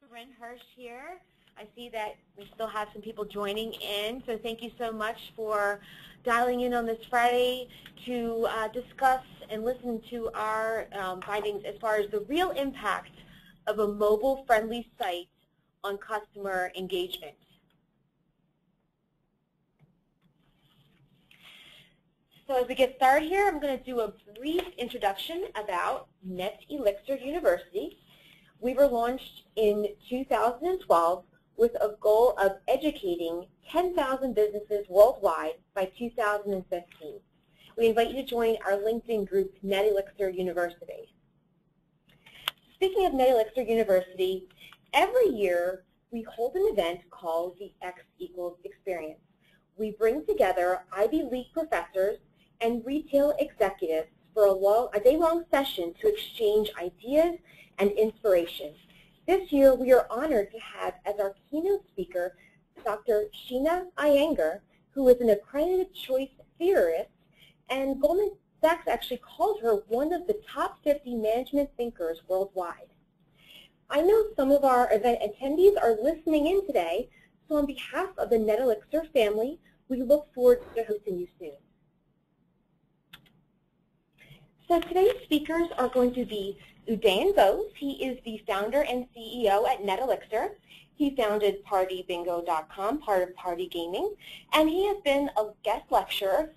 Corinne Hirsch here. I see that we still have some people joining in, so thank you so much for dialing in on this Friday to discuss and listen to our findings as far as the real impact of a mobile-friendly site on customer engagement. So as we get started here, I'm going to do a brief introduction about NetElixir University. We were launched in 2012 with a goal of educating 10,000 businesses worldwide by 2015. We invite you to join our LinkedIn group, NetElixir University. Speaking of NetElixir University, every year we hold an event called the X equals Experience. We bring together Ivy League professors and retail executives for a day-long session to exchange ideas and inspiration. This year, we are honored to have as our keynote speaker Dr. Sheena Iyengar, who is an accredited choice theorist, and Goldman Sachs actually called her one of the top 50 management thinkers worldwide. I know some of our event attendees are listening in today, so on behalf of the NetElixir family, we look forward to hosting you soon. So today's speakers are going to be Udayan Bose. He is the founder and CEO at NetElixir. He founded PartyBingo.com, part of Party Gaming, and he has been a guest lecturer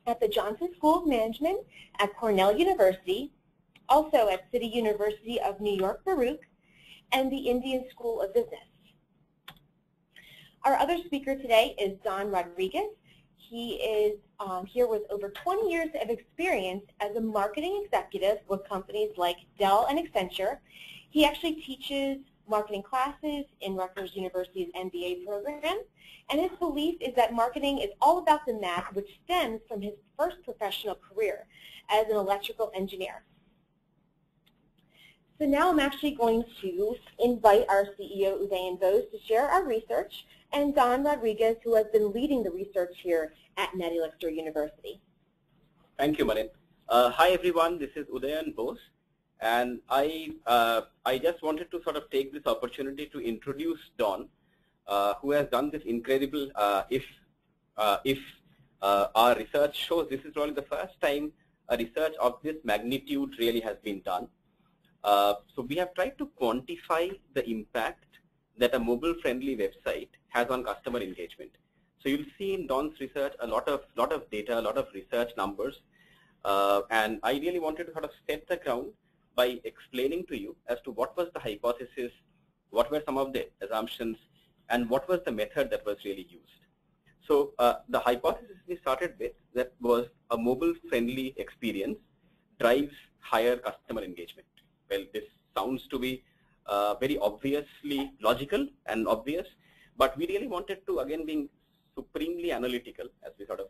at the Johnson School of Management at Cornell University, also at City University of New York, Baruch, and the Indian School of Business. Our other speaker today is Don Rodriguez. He is here with over 20 years of experience as a marketing executive with companies like Dell and Accenture. He actually teaches marketing classes in Rutgers University's MBA program, and his belief is that marketing is all about the math, which stems from his first professional career as an electrical engineer. So now I'm actually going to invite our CEO, Udayan Bose, to share our research, and Don Rodriguez, who has been leading the research here at NetElixir University. Thank you, Marin. Hi, everyone. This is Udayan Bose, and I just wanted to sort of take this opportunity to introduce Don, who has done this incredible. If our research shows, this is probably the first time a research of this magnitude really has been done. So we have tried to quantify the impact that a mobile-friendly website has on customer engagement. So you'll see in Don's research a lot of data, a lot of research numbers, and I really wanted to sort of set the ground by explaining to you as to what was the hypothesis, what were some of the assumptions, and what was the method that was really used. So the hypothesis we started with that was a mobile-friendly experience drives higher customer engagement. Well, this sounds to be very obviously logical and obvious, but we really wanted to, again, being supremely analytical, as we sort of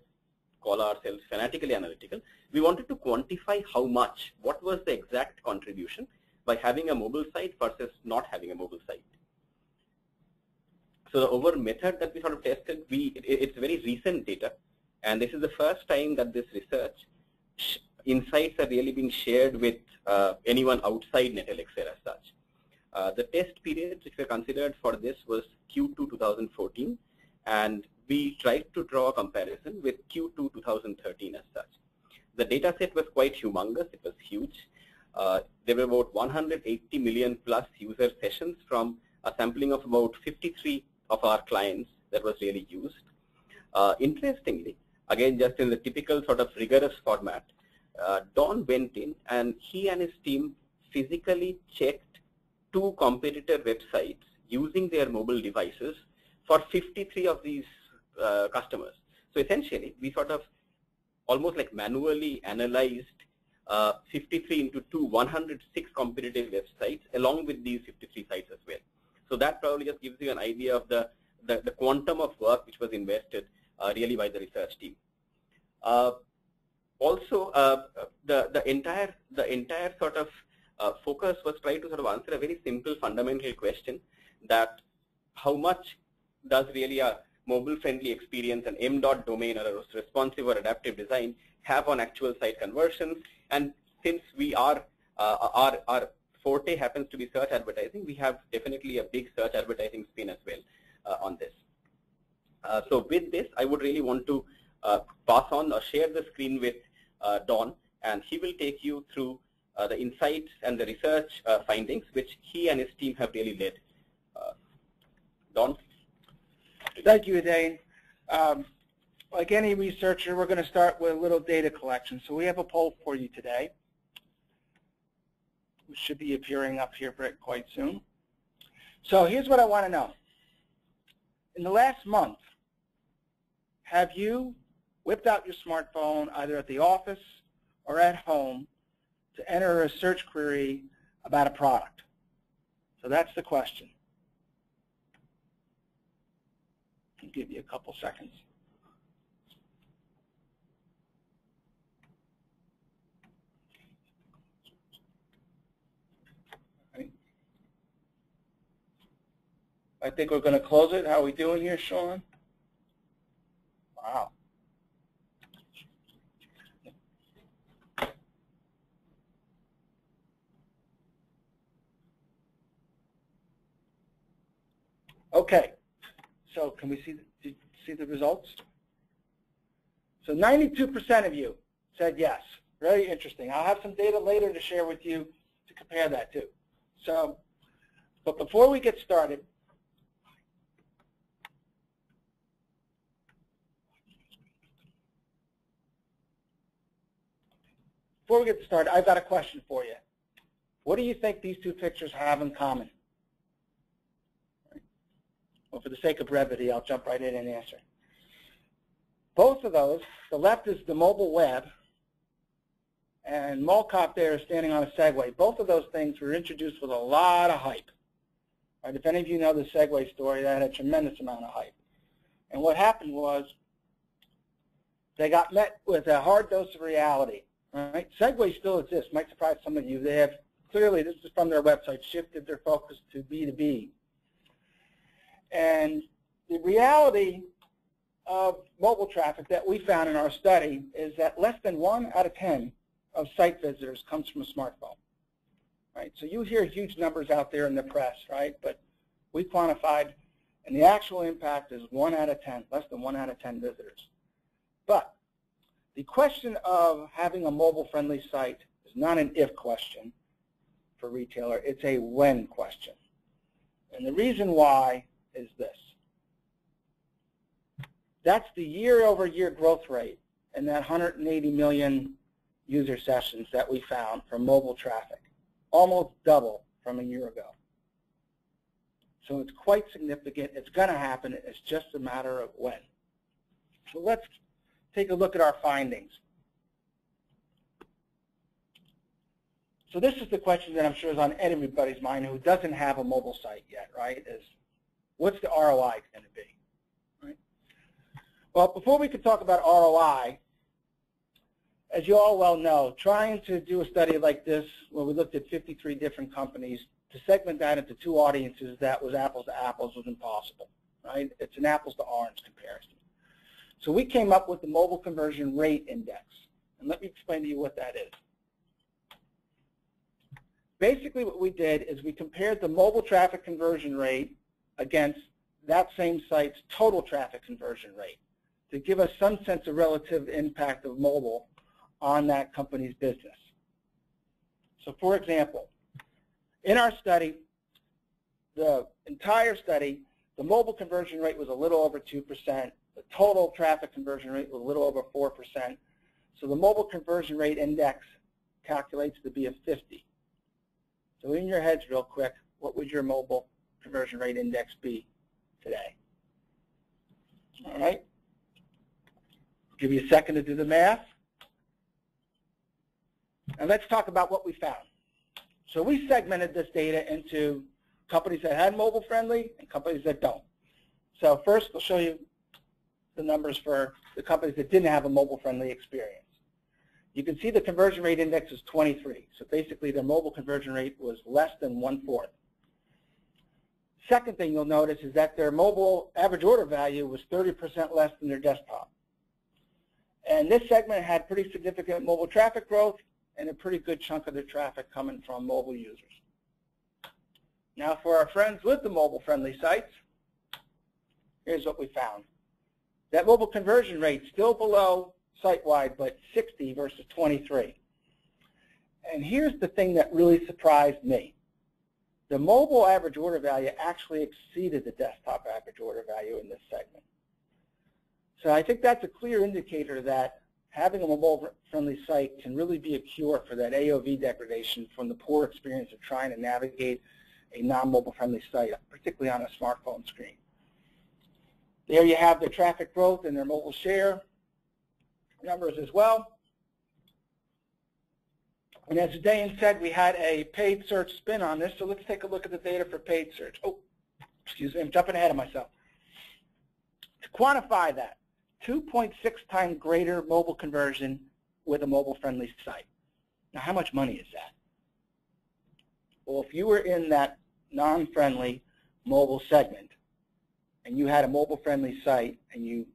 call ourselves fanatically analytical, we wanted to quantify how much, what was the exact contribution by having a mobile site versus not having a mobile site. So the overall method that we sort of tested, it's very recent data, and this is the first time that this research insights are really being shared with anyone outside NetElixir as such. The test periods which were considered for this was Q2 2014, and we tried to draw a comparison with Q2 2013 as such. The data set was quite humongous, it was huge. There were about 180 million plus user sessions from a sampling of about 53 of our clients that was really used. Interestingly, again, just in the typical sort of rigorous format, Don went in and he and his team physically checked 2 competitor websites using their mobile devices for 53 of these customers. So essentially, we sort of almost like manually analyzed 53 into 2, 106 competitive websites along with these 53 sites as well. So that probably just gives you an idea of the quantum of work which was invested really by the research team. Also, the entire sort of focus was trying to sort of answer a very simple fundamental question, that how much does really a mobile-friendly experience, an M.dot domain or a responsive or adaptive design have on actual site conversions? And since we our forte happens to be search advertising, we have definitely a big search advertising spin as well on this. So with this, I would really want to pass on or share the screen with Don, and he will take you through the insights and the research findings which he and his team have really led. Don? Thank you, Dane. Like any researcher, we're going to start with a little data collection. So we have a poll for you today, which should be appearing up here quite soon. So here's what I want to know. In the last month, have you whipped out your smartphone either at the office or at home to enter a search query about a product? So that's the question. I'll give you a couple seconds. I think we're going to close it. How are we doing here, Sean? Wow. Okay. So can we see the results? So 92% of you said yes. Very interesting. I'll have some data later to share with you to compare that to. So, but before we get started, I've got a question for you. What do you think these two pictures have in common? Well, for the sake of brevity, I'll jump right in and answer. Both of those, the left is the mobile web, and Mall Cop there is standing on a Segway. Both of those things were introduced with a lot of hype. Right? If any of you know the Segway story, that had a tremendous amount of hype. And what happened was they got met with a hard dose of reality. Right? Segway still exists. Might surprise some of you. They have clearly, this is from their website, shifted their focus to B2B. And the reality of mobile traffic that we found in our study is that less than 1 out of 10 of site visitors comes from a smartphone. Right? So you hear huge numbers out there in the press, right? But we quantified, and the actual impact is 1 out of 10, less than 1 out of 10 visitors. But the question of having a mobile-friendly site is not an if question for retailer. It's a when question. And the reason why is this. That's the year-over-year growth rate in that 180 million user sessions that we found from mobile traffic, almost double from a year ago. So it's quite significant. It's going to happen. It's just a matter of when. So let's take a look at our findings. So this is the question that I'm sure is on everybody's mind who doesn't have a mobile site yet, right? Is what's the ROI going to be? Right? Well, before we could talk about ROI, as you all well know, trying to do a study like this where we looked at 53 different companies to segment that into two audiences that was apples to apples was impossible, right? It's an apples to orange comparison. So we came up with the mobile conversion rate index. And let me explain to you what that is. Basically what we did is we compared the mobile traffic conversion rate against that same site's total traffic conversion rate to give us some sense of relative impact of mobile on that company's business. So for example, in our study, the entire study, the mobile conversion rate was a little over 2%. The total traffic conversion rate was a little over 4%. So the mobile conversion rate index calculates to be a 50. So in your heads real quick, what would your mobile conversion rate index be today? All right. I'll give you a second to do the math. And let's talk about what we found. So we segmented this data into companies that had mobile friendly and companies that don't. So first I'll show you the numbers for the companies that didn't have a mobile friendly experience. You can see the conversion rate index is 23. So basically their mobile conversion rate was less than 1/4. Second thing you'll notice is that their mobile average order value was 30% less than their desktop. And this segment had pretty significant mobile traffic growth and a pretty good chunk of their traffic coming from mobile users. Now for our friends with the mobile-friendly sites, here's what we found. That mobile conversion rate still below site-wide, but 60 versus 23. And here's the thing that really surprised me. The mobile average order value actually exceeded the desktop average order value in this segment. So I think that's a clear indicator that having a mobile-friendly site can really be a cure for that AOV degradation from the poor experience of trying to navigate a non-mobile-friendly site, particularly on a smartphone screen. There you have the traffic growth and their mobile share numbers as well. And as Dayan said, we had a paid search spin on this, so let's take a look at the data for paid search. Oh, excuse me, I'm jumping ahead of myself. To quantify that, 2.6 times greater mobile conversion with a mobile-friendly site. Now, how much money is that? Well, if you were in that non-friendly mobile segment and you had a mobile-friendly site and you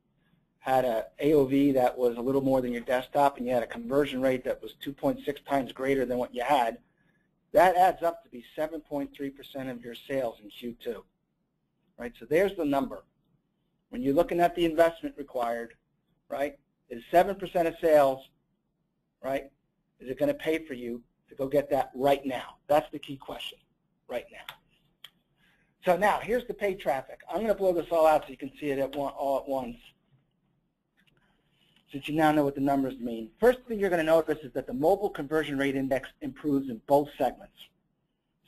had an AOV that was a little more than your desktop and you had a conversion rate that was 2.6 times greater than what you had, that adds up to be 7.3% of your sales in Q2. Right? So there's the number. When you're looking at the investment required, right, is 7% of sales, right, is it going to pay for you to go get that right now? That's the key question, right now. So now, here's the paid traffic. I'm going to blow this all out so you can see it all at once, since you now know what the numbers mean. First thing you're going to notice is that the mobile conversion rate index improves in both segments.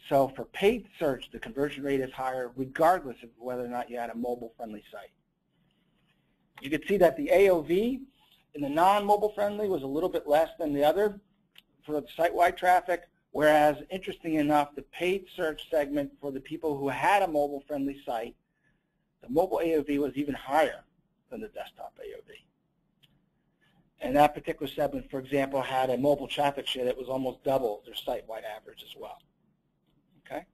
So for paid search, the conversion rate is higher regardless of whether or not you had a mobile-friendly site. You can see that the AOV in the non-mobile friendly was a little bit less than the other for the site-wide traffic, whereas, interesting enough, the paid search segment for the people who had a mobile-friendly site, the mobile AOV was even higher than the desktop AOV. And that particular segment, for example, had a mobile traffic share that was almost double their site-wide average as well. Okay?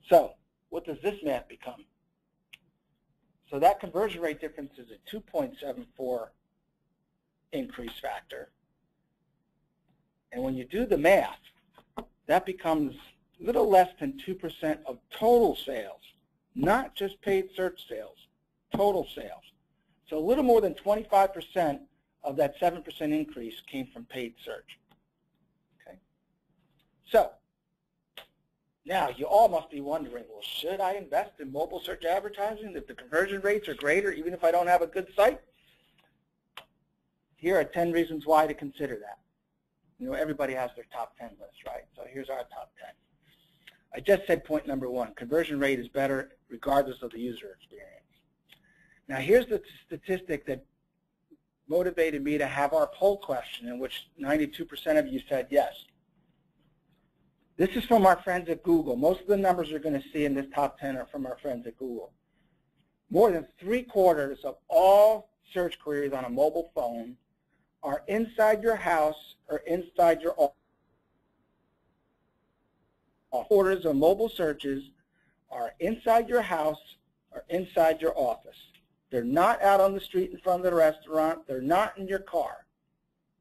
So what does this math become? So that conversion rate difference is a 2.74 increase factor. And when you do the math, that becomes a little less than 2% of total sales, not just paid search sales, total sales. So a little more than 25% of that 7% increase came from paid search. Okay? So now you all must be wondering, well, should I invest in mobile search advertising if the conversion rates are greater even if I don't have a good site? Here are 10 reasons why to consider that. You know, everybody has their top 10 list, right? So here's our top 10. I just said point number 1, conversion rate is better regardless of the user experience. Now here's the statistic that motivated me to have our poll question, in which 92% of you said yes. This is from our friends at Google. Most of the numbers you're going to see in this top 10 are from our friends at Google. More than 3/4 of all search queries on a mobile phone are inside your house or inside your office. Orders of mobile searches are inside your house or inside your office. They're not out on the street in front of the restaurant. They're not in your car,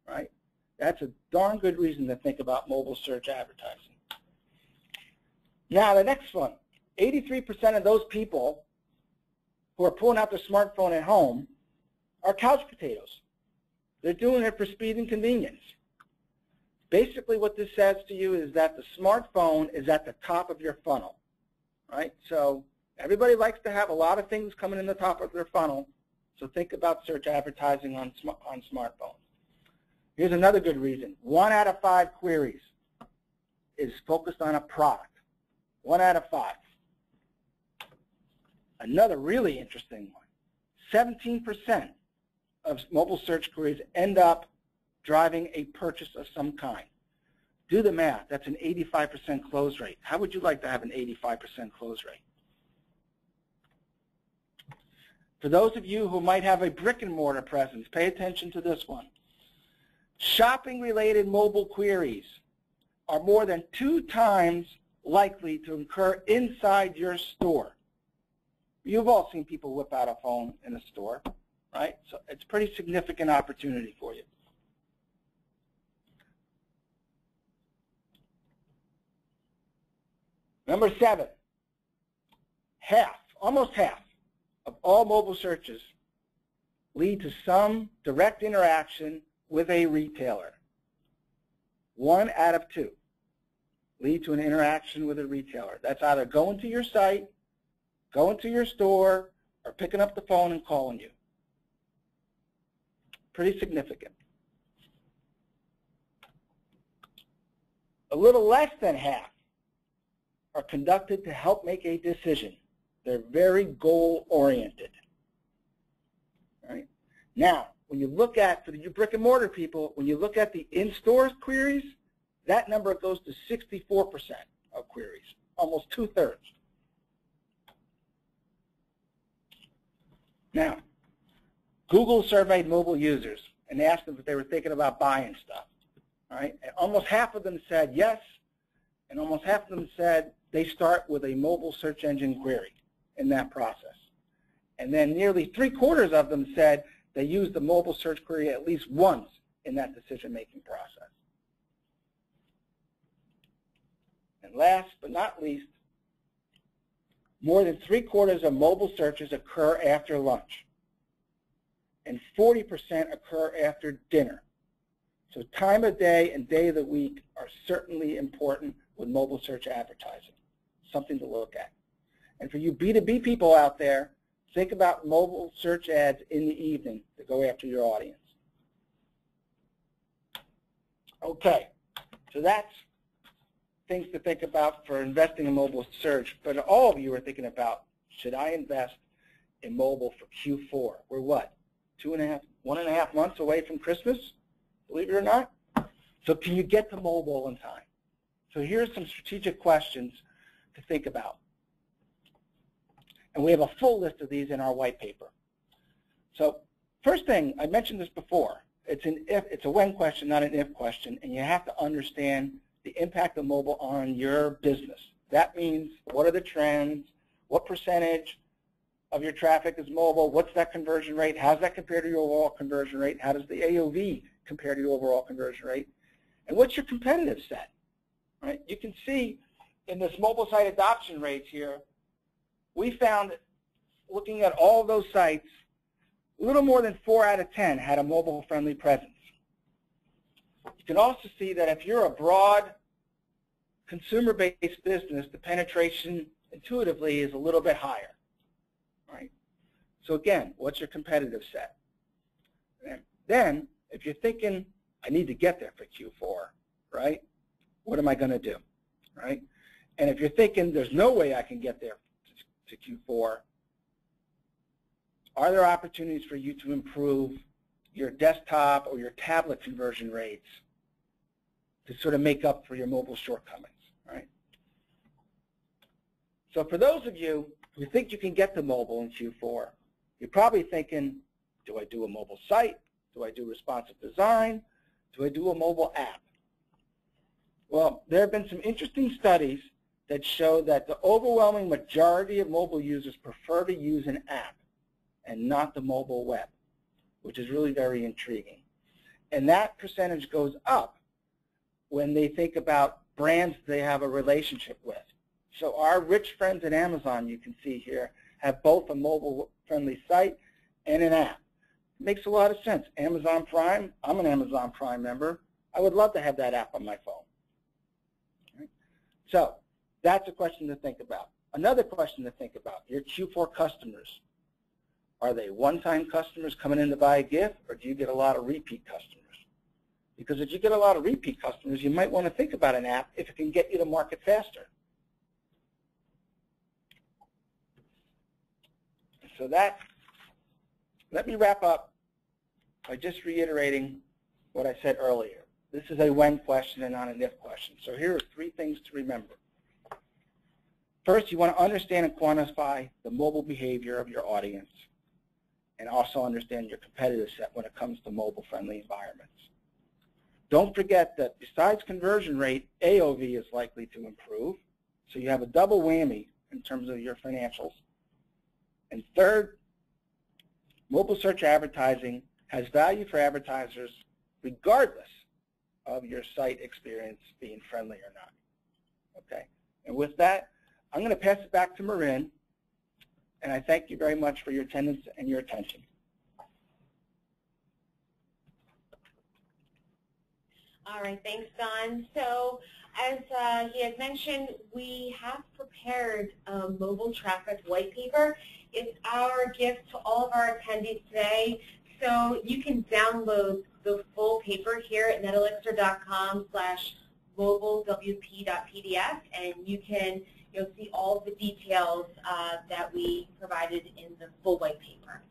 right? That's a darn good reason to think about mobile search advertising. Now, the next one, 83% of those people who are pulling out their smartphone at home are couch potatoes. They're doing it for speed and convenience. Basically, what this says to you is that the smartphone is at the top of your funnel, right? So everybody likes to have a lot of things coming in the top of their funnel, so think about search advertising on smartphones. Here's another good reason. 1 out of 5 queries is focused on a product. 1 out of 5. Another really interesting one. 17% of mobile search queries end up driving a purchase of some kind. Do the math. That's an 85% close rate. How would you like to have an 85% close rate? For those of you who might have a brick-and-mortar presence, pay attention to this one. Shopping-related mobile queries are more than 2 times likely to occur inside your store. You've all seen people whip out a phone in a store, right? So it's a pretty significant opportunity for you. Number 7, almost half of all mobile searches lead to some direct interaction with a retailer. 1 out of 2 lead to an interaction with a retailer. That's either going to your site, going to your store, or picking up the phone and calling you. Pretty significant. A little less than half are conducted to help make a decision. They're very goal-oriented. Right? Now, when you look at, for you brick-and-mortar people, when you look at the in-store queries, that number goes to 64% of queries, almost 2/3. Now, Google surveyed mobile users and asked them if they were thinking about buying stuff. All right? And almost half of them said yes, and almost half of them said they start with a mobile search engine query in that process. And then nearly 3/4 of them said they use the mobile search query at least once in that decision-making process. And last but not least, more than 3/4 of mobile searches occur after lunch, and 40% occur after dinner. So time of day and day of the week are certainly important with mobile search advertising, something to look at. And for you B2B people out there, think about mobile search ads in the evening to go after your audience. Okay, so that's things to think about for investing in mobile search. But all of you are thinking about, should I invest in mobile for Q4? We're what, 1.5 months away from Christmas, believe it or not? So can you get to mobile in time? So here's some strategic questions to think about. And we have a full list of these in our white paper. So first thing, I mentioned this before, it's a when question, not an if question, and you have to understand the impact of mobile on your business. That means, what are the trends? What percentage of your traffic is mobile? What's that conversion rate? How does that compare to your overall conversion rate? How does the AOV compare to your overall conversion rate? And what's your competitive set? Right? You can see in this mobile site adoption rates here, we found, looking at all those sites, a little more than 4 out of 10 had a mobile-friendly presence. You can also see that if you're a broad consumer-based business, the penetration intuitively is a little bit higher. Right? So again, what's your competitive set? And then, if you're thinking, I need to get there for Q4, right? What am I going to do? Right? And if you're thinking, there's no way I can get there to Q4, are there opportunities for you to improve your desktop or your tablet conversion rates to sort of make up for your mobile shortcomings, right? So for those of you who think you can get to mobile in Q4, you're probably thinking, do I do a mobile site? Do I do responsive design? Do I do a mobile app? Well, there have been some interesting studies that show that the overwhelming majority of mobile users prefer to use an app and not the mobile web, which is really very intriguing. And that percentage goes up when they think about brands they have a relationship with. So our rich friends at Amazon, you can see here, have both a mobile-friendly site and an app. It makes a lot of sense. Amazon Prime, I'm an Amazon Prime member. I would love to have that app on my phone. Right? So that's a question to think about. Another question to think about, your Q4 customers. Are they one-time customers coming in to buy a gift, or do you get a lot of repeat customers? Because if you get a lot of repeat customers, you might want to think about an app if it can get you to market faster. So let me wrap up by just reiterating what I said earlier. This is a when question and not an if question. So here are 3 things to remember. First, you want to understand and quantify the mobile behavior of your audience, and also understand your competitive set when it comes to mobile-friendly environments. Don't forget that besides conversion rate, AOV is likely to improve, so you have a double whammy in terms of your financials. And third, mobile search advertising has value for advertisers regardless of your site experience being friendly or not. Okay, and with that, I'm going to pass it back to Marin, And I thank you very much for your attendance and your attention. All right, thanks, Don. So as he had mentioned, we have prepared a mobile traffic white paper. It's our gift to all of our attendees today. So you can download the full paper here at netelixir.com/mobilewp.pdf, and you'll see all the details that we provided in the full white paper.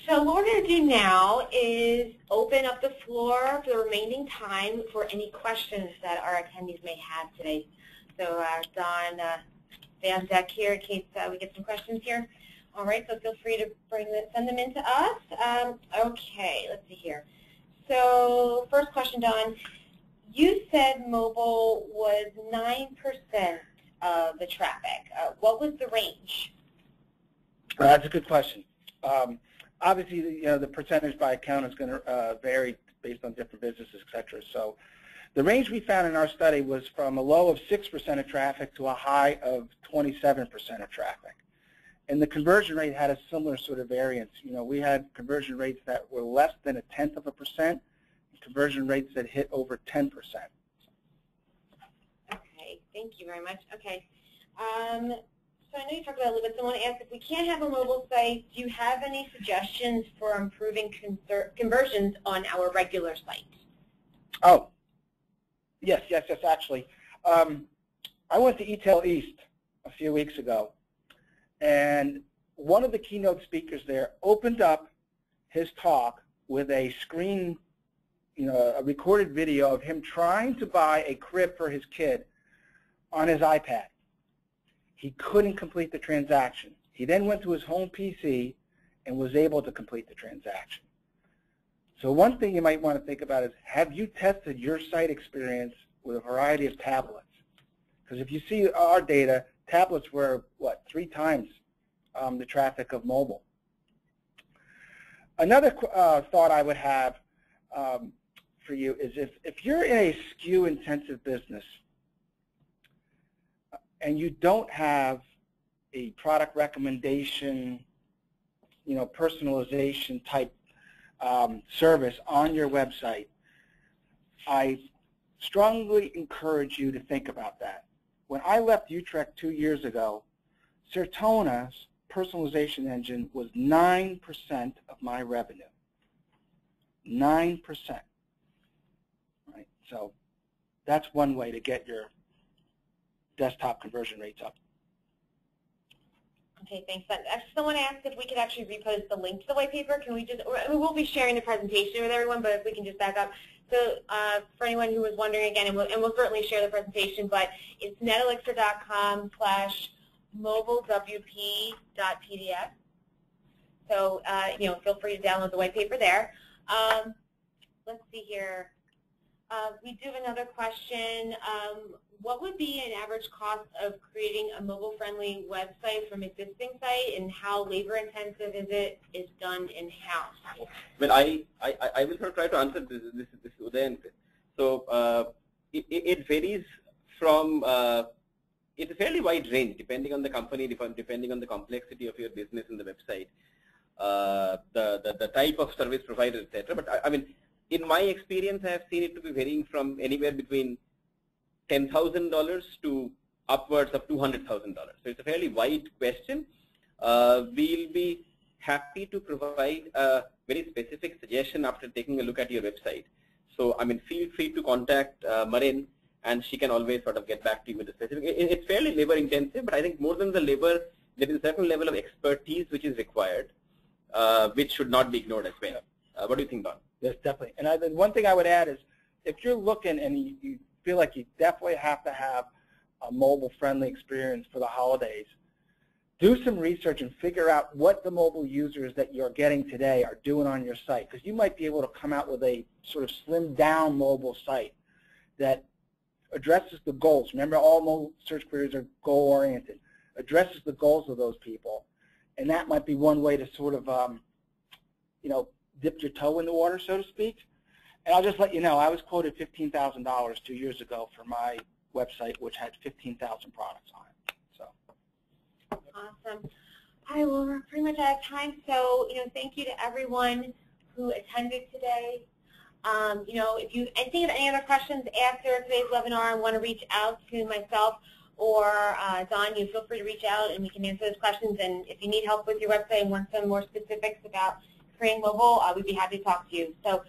So what we're going to do now is open up the floor for the remaining time for any questions that our attendees may have today. So Don, stay on deck here in case we get some questions here. All right, so feel free to send them in to us. Okay, let's see here. So first question, Don. You said mobile was 9% of the traffic. What was the range? That's a good question. Obviously, the percentage by account is going to vary based on different businesses, et cetera. So the range we found in our study was from a low of 6% of traffic to a high of 27% of traffic. And the conversion rate had a similar sort of variance. We had conversion rates that were less than 0.1%, and conversion rates that hit over 10%. Okay, thank you very much. Okay. So I know you talked about it a little bit. Someone asked if we can't have a mobile site, do you have any suggestions for improving conversions on our regular site? Oh, yes, actually. I went to eTail East a few weeks ago, and one of the keynote speakers there opened up his talk with a screen, a recorded video of him trying to buy a crib for his kid on his iPad. He couldn't complete the transaction. He then went to his home PC and was able to complete the transaction. So one thing you might want to think about is, have you tested your site experience with a variety of tablets? Because if you see our data, tablets were, 3 times the traffic of mobile. Another thought I would have for you is if you're in a SKU-intensive business, and you don't have a product recommendation, personalization type service on your website, I strongly encourage you to think about that. When I left Utrecht 2 years ago, Certona's personalization engine was 9% of my revenue. 9%. Right? So that's one way to get your desktop conversion rates up. Okay, thanks. Someone asked if we could actually repost the link to the white paper. Can we just, we will be sharing the presentation with everyone, but if we can just back up. So for anyone who was wondering again, and we'll certainly share the presentation, but it's netelixir.com/mobilewp.pdf. So, feel free to download the white paper there. Let's see here. We do have another question. What would be an average cost of creating a mobile-friendly website from existing site, and how labor-intensive is done in-house? Well, I will try to answer this Uday. So it varies from, it's a fairly wide range depending on the company, depending on the complexity of your business in the website, the type of service provider, etc. But I mean, in my experience, I have seen it to be varying from anywhere between $10,000 to upwards of $200,000. So it's a fairly wide question. We'll be happy to provide a very specific suggestion after taking a look at your website. So I mean, feel free to contact Marin, and she can always sort of get back to you with the specific. It's fairly labor intensive, but I think more than the labor, there is a certain level of expertise which is required, which should not be ignored as well. What do you think, Don? Yes, definitely. And then one thing I would add is, if you're looking and you feel like you definitely have to have a mobile-friendly experience for the holidays, do some research and figure out what the mobile users that you're getting today are doing on your site, because you might be able to come out with a sort of slimmed-down mobile site that addresses the goals. Remember, all mobile search queries are goal-oriented. Addresses the goals of those people, and that might be one way to sort of, dip your toe in the water, so to speak. And I'll just let you know, I was quoted $15,000 2 years ago for my website, which had 15,000 products on it. So. Awesome. All right, well, we're pretty much out of time, so, thank you to everyone who attended today. If you think of any other questions after today's webinar and want to reach out to myself or Don, you feel free to reach out and we can answer those questions. And if you need help with your website and want some more specifics about creating mobile, we'd be happy to talk to you. So,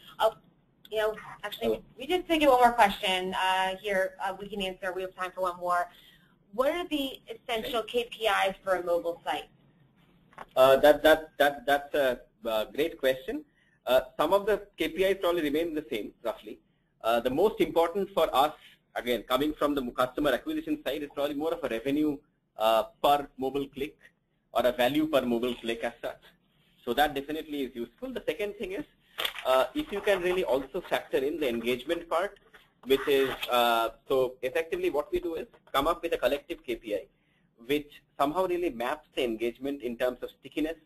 actually, we did get one more question here we can answer. We have time for one more. What are the essential KPIs for a mobile site? That's a great question. Some of the KPIs probably remain the same, roughly. The most important for us, again, coming from the customer acquisition side, is probably more of a revenue per mobile click or a value per mobile click as such. So that definitely is useful. The second thing is, if you can really also factor in the engagement part, which is, so effectively what we do is come up with a collective KPI, which somehow really maps the engagement in terms of stickiness,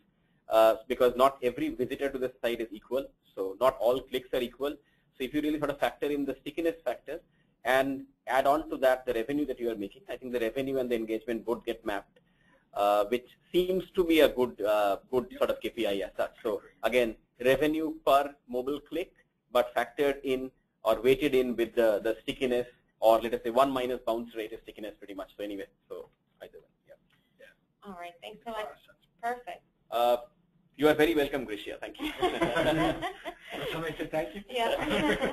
because not every visitor to the site is equal, so not all clicks are equal. So if you really sort of factor in the stickiness factor and add on to that the revenue that you are making, I think the revenue and the engagement both get mapped, which seems to be a good sort of KPI as such. So again, revenue per mobile click, but factored in or weighted in with the stickiness, or let us say 1 minus bounce rate is stickiness pretty much. So anyway, so either one, yeah. All right, thanks so much. Perfect. You are very welcome, Grisha. Thank you. Somebody said thank you? Yeah.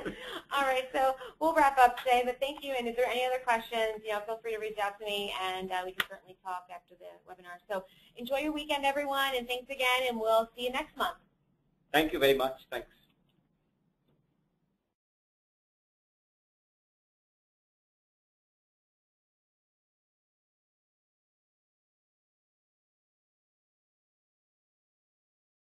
All right, so we'll wrap up today, but thank you. And if there are any other questions, feel free to reach out to me, and we can certainly talk after the webinar. So enjoy your weekend, everyone, and thanks again, and we'll see you next month. Thank you very much. Thanks.